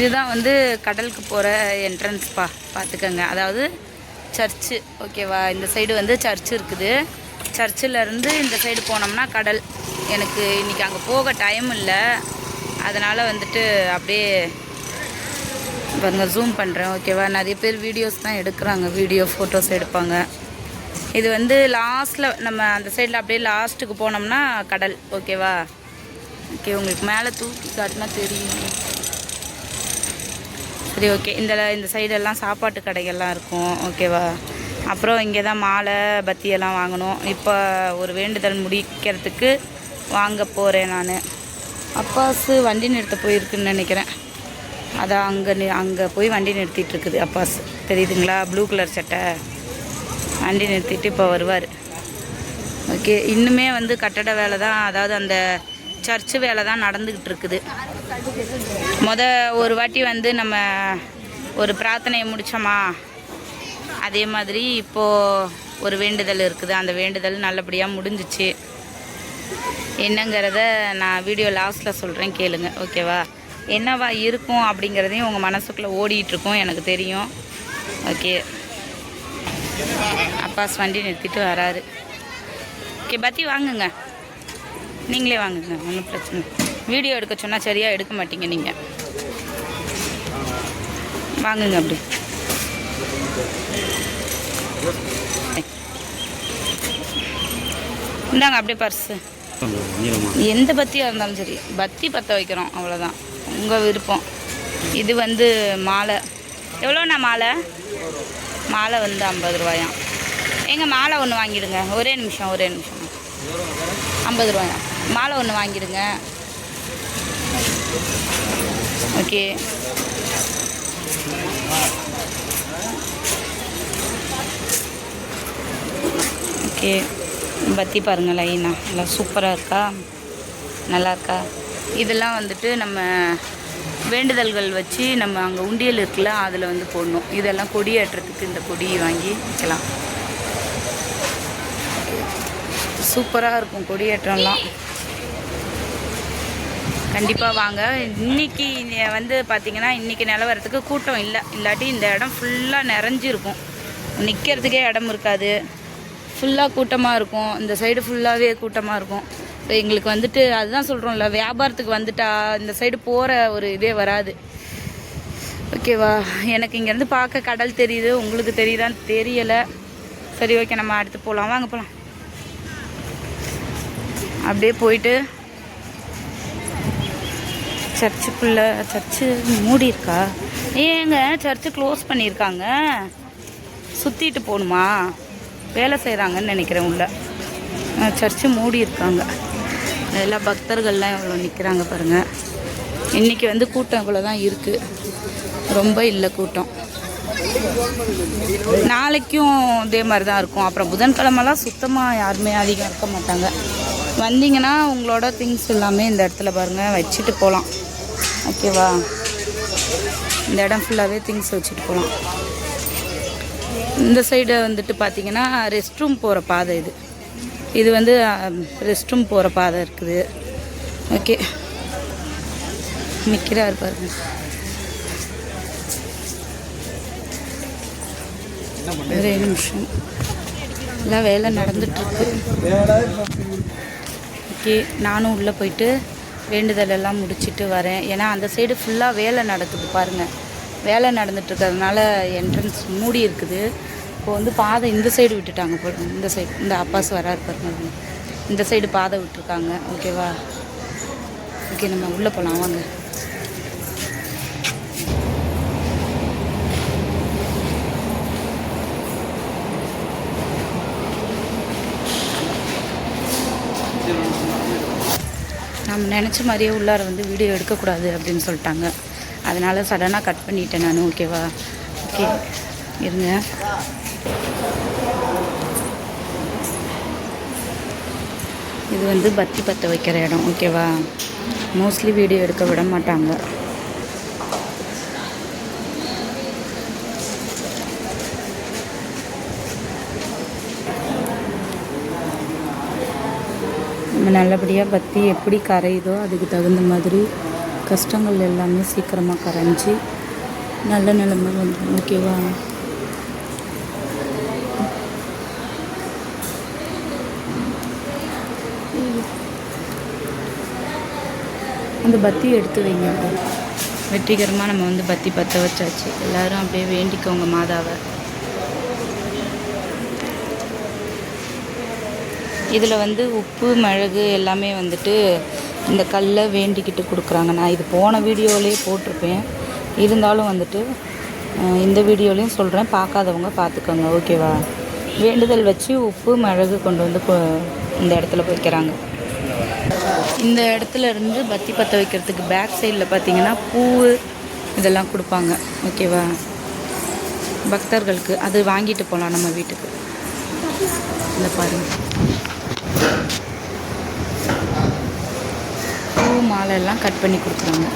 இதுதான் வந்து கடலுக்கு போகிற என்ட்ரன்ஸ்ப்பா, பார்த்துக்கோங்க. அதாவது சர்ச்சு, ஓகேவா? இந்த சைடு வந்து சர்ச் இருக்குது. சர்ச்சிலேருந்து இந்த சைடு போனோம்னா கடல். எனக்கு இன்றைக்கி அங்கே போக டைம் இல்லை, அதனால் வந்துட்டு அப்படியே பாருங்க ஜூம் பண்ணுறேன், ஓகேவா? நிறைய பேர் வீடியோஸ் தான் எடுக்கிறாங்க, வீடியோ ஃபோட்டோஸ் எடுப்பாங்க. இது வந்து லாஸ்ட்டில் நம்ம அந்த சைடில் அப்படியே லாஸ்ட்டுக்கு போனோம்னா கடல், ஓகேவா? ஓகே, உங்களுக்கு மேலே தூக்கி காட்டினா தெரியும். சரி, ஓகே. இந்த சைடெல்லாம் சாப்பாட்டு கடைகள்லாம் இருக்கும், ஓகேவா? அப்புறம் இங்கே தான் மாலை பத்தியெல்லாம் வாங்கணும். இப்போ ஒரு வேண்டுதல் முடிக்கிறதுக்கு வாங்க போகிறேன் நான். அப்பாஸு வண்டி நிறுத்த போயிருக்குன்னு நினைக்கிறேன். அதான் அங்கே போய் வண்டி நிறுத்திட்டு இருக்குது அப்பாஸ், தெரியுதுங்களா? ப்ளூ கலர் சட்டை வண்டி நிறுத்திட்டு இப்போ வருவார். ஓகே, இன்னுமே வந்து கட்டட வேலை தான், அதாவது அந்த சர்ச்சு வேலை தான் நடந்துக்கிட்டு இருக்குது. ஒரு வாட்டி வந்து நம்ம ஒரு பிரார்த்தனையை முடித்தோமா, அதே மாதிரி இப்போது ஒரு வேண்டுதல் இருக்குது. அந்த வேண்டுதல் நல்லபடியாக முடிஞ்சிச்சு. என்னங்கிறத நான் வீடியோ லாஸ்ட்டில் சொல்கிறேன், கேளுங்க, ஓகேவா? என்னவா இருக்கும் அப்படிங்கிறதையும் உங்கள் மனசுக்குள்ளே ஓடிட்டுருக்கும், எனக்கு தெரியும். ஓகே, அப்பாஸ் வண்டி நிறுத்திட்டு வராரு. ஓகே, பத்தி வாங்குங்க, நீங்களே வாங்குங்க, ஒன்றும் பிரச்சனை. வீடியோ எடுக்க சொன்னால் சரியாக எடுக்க மாட்டீங்க நீங்கள், வாங்குங்க அப்படி. இந்தாங்க அப்படியே பர்ஸு. எந்த பத்தியாக இருந்தாலும் சரி, பத்தி பற்ற வைக்கிறோம், அவ்வளோதான், உங்கள் விருப்பம். இது வந்து மாலை. எவ்வளோண்ணா மாலை? மாலை வந்து 50 ரூபாயாம். எங்க மாலை ஒன்று வாங்கிடுங்க, ஒரே நிமிஷம் 50 ரூபாயா? மாலை ஒன்று வாங்கிடுங்க. Okay, okay. பத்தி பாருங்கள், லைனா நல்லா சூப்பராக இருக்கா, நல்லா இருக்கா? இதெல்லாம் வந்துட்டு நம்ம வேண்டுதல்கள் வச்சு நம்ம அங்கே உண்டியல் இருக்குல்ல, அதில் வந்து போடணும். இதெல்லாம் கொடியேற்றத்துக்கு இந்த கொடி வாங்கி வைக்கலாம். சூப்பராக இருக்கும் கொடியேற்றம்லாம். கண்டிப்பாக வாங்க. இன்றைக்கி வந்து பார்த்திங்கன்னா இன்றைக்கி நிலவரத்துக்கு கூட்டம் இல்லை, இல்லாட்டி இந்த இடம் ஃபுல்லாக நிறைஞ்சிருக்கும், நிற்கிறதுக்கே இடம் இருக்காது, ஃபுல்லாக கூட்டமாக இருக்கும். இந்த சைடு ஃபுல்லாகவே கூட்டமாக இருக்கும். இப்போ எங்களுக்கு வந்துட்டு அதுதான் சொல்கிறோம்ல, வியாபாரத்துக்கு வந்துட்டா இந்த சைடு போகிற ஒரு இதே வராது, ஓகேவா? எனக்கு இங்கேருந்து பார்க்க கடல் தெரியுது, உங்களுக்கு தெரியுதான்னு தெரியலை. சரி, ஓகே, நம்ம அடுத்து போகலாம், வாங்க போகலாம். அப்படியே போயிட்டு சர்ச்சுக்குள்ளே, சர்ச்சு மூடி இருக்கா? ஏங்க சர்ச்சு க்ளோஸ் பண்ணியிருக்காங்க, சுற்றிட்டு போகணுமா? வேலை செய்கிறாங்கன்னு நினைக்கிறேன் உள்ள. சர்ச்சு மூடி இருக்காங்க. எல்லா பக்தர்கள்லாம் எவ்வளோ நிற்கிறாங்க பாருங்கள். இன்றைக்கி வந்து கூட்டம் இவ்வளோ தான் இருக்குது, ரொம்ப இல்லை கூட்டம். நாளைக்கும் இதே மாதிரி தான் இருக்கும். அப்புறம் புதன்கிழமெல்லாம் சுத்தமாக யாருமே அதிகம் இருக்க மாட்டாங்க. வந்தீங்கன்னா உங்களோட திங்ஸ் எல்லாமே இந்த இடத்துல பாருங்கள் வச்சுட்டு போகலாம், ஓகேவா? இந்த இடம் ஃபுல்லாகவே திங்ஸ் வச்சுட்டு போகலாம். இந்த சைடு வந்துட்டு பார்த்திங்கன்னா ரெஸ்ட் ரூம் போகிற பாதை இது வந்து ரெஸ்ட் ரூம் போகிற பாதை இருக்குது. ஓகே, நிற்கிறாரு பாருங்க. ஒரே நிமிஷம், எல்லாம் வேலை நடந்துட்டுருக்கு. ஓகே, நானும் உள்ளே போயிட்டு வேண்டுதல் எல்லாம் முடிச்சுட்டு வரேன். ஏன்னா அந்த சைடு ஃபுல்லாக வேலை நடக்குது பாருங்கள். வேலை நடந்துட்டுருக்கிறதுனால என்ட்ரன்ஸ் மூடி இருக்குது. இப்போ வந்து பாதை இந்த சைடு விட்டுட்டாங்க போல, இந்த சைடு, இந்த அப்பாஸ் வராரு பாருங்க, இந்த சைடு பாதை விட்டுருக்காங்க, ஓகேவா? ஓகே, நம்ம உள்ளே போகலாம், வாங்க. நம்ம நினச்ச மாதிரியே உள்ளார வந்து வீடியோ எடுக்கக்கூடாது அப்படின்னு சொல்லிட்டாங்க. அதனால் சடனாக கட் பண்ணிட்டேன் நான், ஓகேவா? ஓகே, இருங்க. இது வந்து பத்தி பற்ற வைக்கிற இடம், ஓகேவா? மோஸ்ட்லி வீடியோ எடுக்க விட மாட்டாங்க. நம்ம நல்லபடியாக பற்றி எப்படி கரையுதோ அதுக்கு தகுந்த மாதிரி கஷ்டங்கள் எல்லாமே சீக்கிரமாக கரைஞ்சி நல்ல நிலைமை வந்துடும். ஓகேவா? அந்த பத்தி எடுத்து வைங்க. வெற்றிகரமாக நம்ம வந்து பத்தி பற்ற வச்சாச்சு. எல்லோரும் அப்படியே வேண்டிக்கோங்க மாதாவை. இதில் வந்து உப்பு மிளகு எல்லாமே வந்துட்டு இந்த கல்லை வேண்டிக்கிட்டு கொடுக்குறாங்க. நான் இது போன வீடியோவிலே போட்டிருப்பேன், இருந்தாலும் வந்துட்டு இந்த வீடியோலையும் சொல்கிறேன், பார்க்காதவங்க பார்த்துக்கோங்க. ஓகேவா? வேண்டுதல் வச்சு உப்பு மிளகு கொண்டு வந்து இந்த இடத்துல வைக்கிறாங்க. இந்த இடத்துல இருந்து பத்தி பற்ற வைக்கிறதுக்கு பேக் சைடில் பார்த்தீங்கன்னா பூ இதெல்லாம் கொடுப்பாங்க. ஓகேவா? பக்தர்களுக்கு அது வாங்கிட்டு போகலாம் நம்ம வீட்டுக்கு. இந்த பாருங்கள், பூ மாலை எல்லாம் கட் பண்ணி கொடுக்குறாங்க.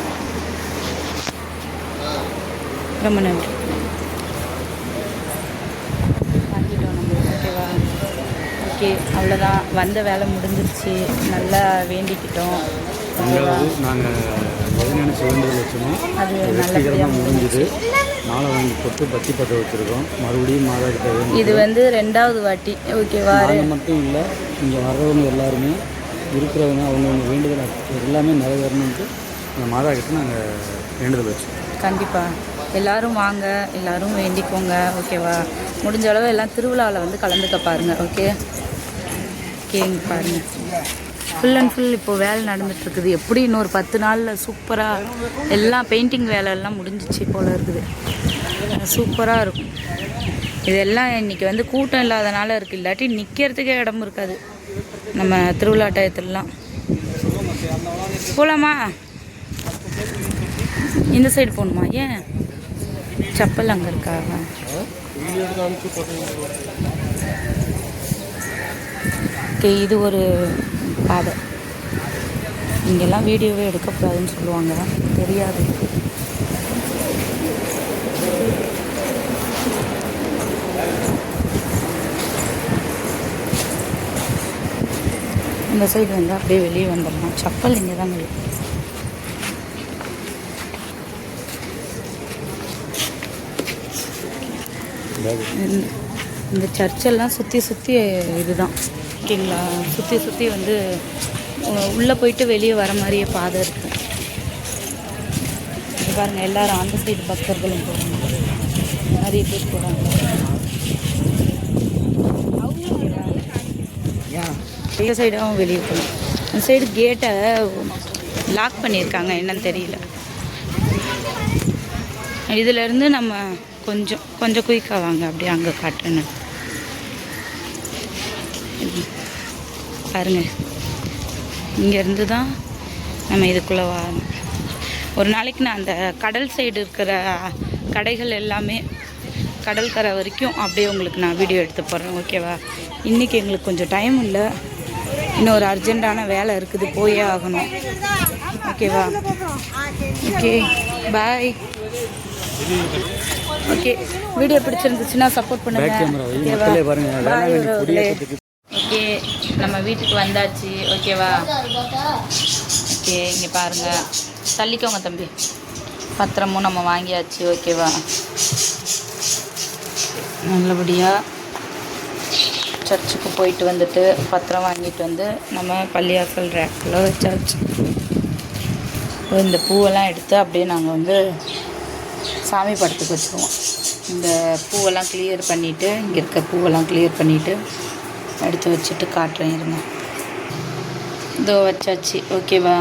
ரொம்ப நன்றி. வாங்கிட்டோம் நம்ம. ஓகேவா? ஓகே, அவ்வளோதான். வந்த வேலை முடிஞ்சிருச்சு. நல்லா வேண்டிக்கிட்டோம். நாங்கள் நினைச்ச வேண்டியது வச்சோமோ அது நல்லபடியாக முடிஞ்சிது. மாலை வாங்கி போட்டு பத்தி பற்ற வச்சுருக்கோம். மறுபடியும் மாதா கிட்ட இது வந்து 2வது வாட்டி. ஓகேவா? மட்டும் இல்லை, இங்கே வர்றவங்க எல்லாருமே இருக்கிறவங்க அவங்கவுங்க வேண்டுதல் எல்லாமே நிறைவேறணுன்ட்டு இந்த மாதா கிட்ட நாங்கள் வேண்டுதல் வச்சோம். கண்டிப்பாக எல்லோரும் வாங்க, எல்லோரும் வேண்டிக்கோங்க. ஓகேவா? முடிஞ்ச அளவு எல்லாம் திருவிழாவில் வந்து கலந்துக்க பாருங்கள். ஓகே இங்கே பாருங்கள், ஃபுல் அண்ட் ஃபுல் இப்போது வேலை நடந்துகிட்ருக்குது. எப்படி இன்னொரு 10 நாளில் சூப்பராக எல்லாம் பெயிண்டிங் வேலை எல்லாம் முடிஞ்சிச்சு போல் இருக்குது. சூப்பராக இருக்கும். இதெல்லாம் இன்றைக்கி வந்து கூட்டம் இல்லாதனால இருக்குது. இல்லாட்டி நிற்கிறதுக்கே இடம் இருக்காது நம்ம திருவிழா டயத்துலலாம். போகலாமா? இந்த சைடு போகணுமா? ஏன் செப்பல் அங்கே இருக்கா? ஓகே, இது ஒரு பாதை. இங்கெல்லாம் வீடியோவே எடுக்கக்கூடாதுன்னு சொல்லுவாங்க, தெரியாது. இந்த சைடு வந்து அப்படியே வெளியே வந்துடலாம். செப்பல் இங்கே தான் இருக்கு. இந்த சர்ச்செல்லாம் சுற்றி சுற்றி இதுதான். ஓகேங்களா? சுற்றி சுற்றி வந்து உள்ளே போயிட்டு வெளியே வர மாதிரியே பாதை இருக்குது. இது பாருங்கள், எல்லோரும் அந்த சைடு பக்தர்களும் போகிறாங்க, நிறைய பேர் போகிறாங்க. இந்த சைடாகவும் வெளியே போகணும். அந்த சைடு கேட்டை லாக் பண்ணியிருக்காங்க, என்னன்னு தெரியல. இதிலேருந்து நம்ம கொஞ்சம் குயிக்காக வாங்க, அப்படியே அங்கே காட்டுறேன்னு பாருங்கள். இங்கேருந்து தான் நம்ம இதுக்குள்ளே வரணும். ஒரு நாளைக்கு நான் அந்த கடல் சைடு இருக்கிற கடைகள் எல்லாமே கடற்கரை வரைக்கும் அப்படியே உங்களுக்கு நான் வீடியோ எடுத்து போடுறேன். ஓகேவா? இன்றைக்கி எங்களுக்கு கொஞ்சம் டைம் இல்லை, இன்னொரு அர்ஜெண்ட்டான வேலை இருக்குது, போயே ஆகணும். ஓகேவா? ஓகே, பாய். ஓகே, வீடியோ பிடிச்சிருந்துச்சுன்னா சப்போர்ட் பண்ணுங்கள். ஓகே, நம்ம வீட்டுக்கு வந்தாச்சு. ஓகேவா? ஓகே, இங்கே பாருங்கள், தள்ளிக்கோங்க தம்பி. பத்திரமும் நம்ம வாங்கியாச்சு. ஓகேவா? நல்லபடியாக சர்ச்சுக்கு போயிட்டு வந்துட்டு பத்திரம் வாங்கிட்டு வந்து நம்ம பள்ளியாசல் ரேக்கில் வச்சாச்சு. இந்த பூவெல்லாம் எடுத்து அப்படியே நாங்கள் வந்து சாமி படத்துக்கு வச்சுருவோம். இந்த பூவெல்லாம் கிளியர் பண்ணிவிட்டு, இங்கே இருக்க பூவெல்லாம் கிளியர் பண்ணிவிட்டு எடுத்து வச்சுட்டு காட்டுறேன் இருங்க. இதோ வச்சாச்சு. ஓகேவா?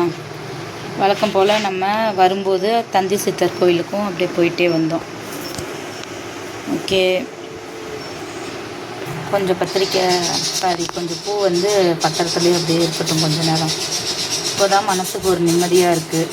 வழக்கம் போல் நம்ம வரும்போது தந்தி சித்தர் கோயிலுக்கும் அப்படியே போயிட்டே வந்தோம். ஓகே, கொஞ்சம் கத்திரிக்கை கொஞ்சம் பூ வந்து பத்திரத்துலேயே அப்படியே இருக்கட்டும் கொஞ்ச நேரம். இப்போ தான் மனசுக்கு ஒரு நிம்மதியாக இருக்குது.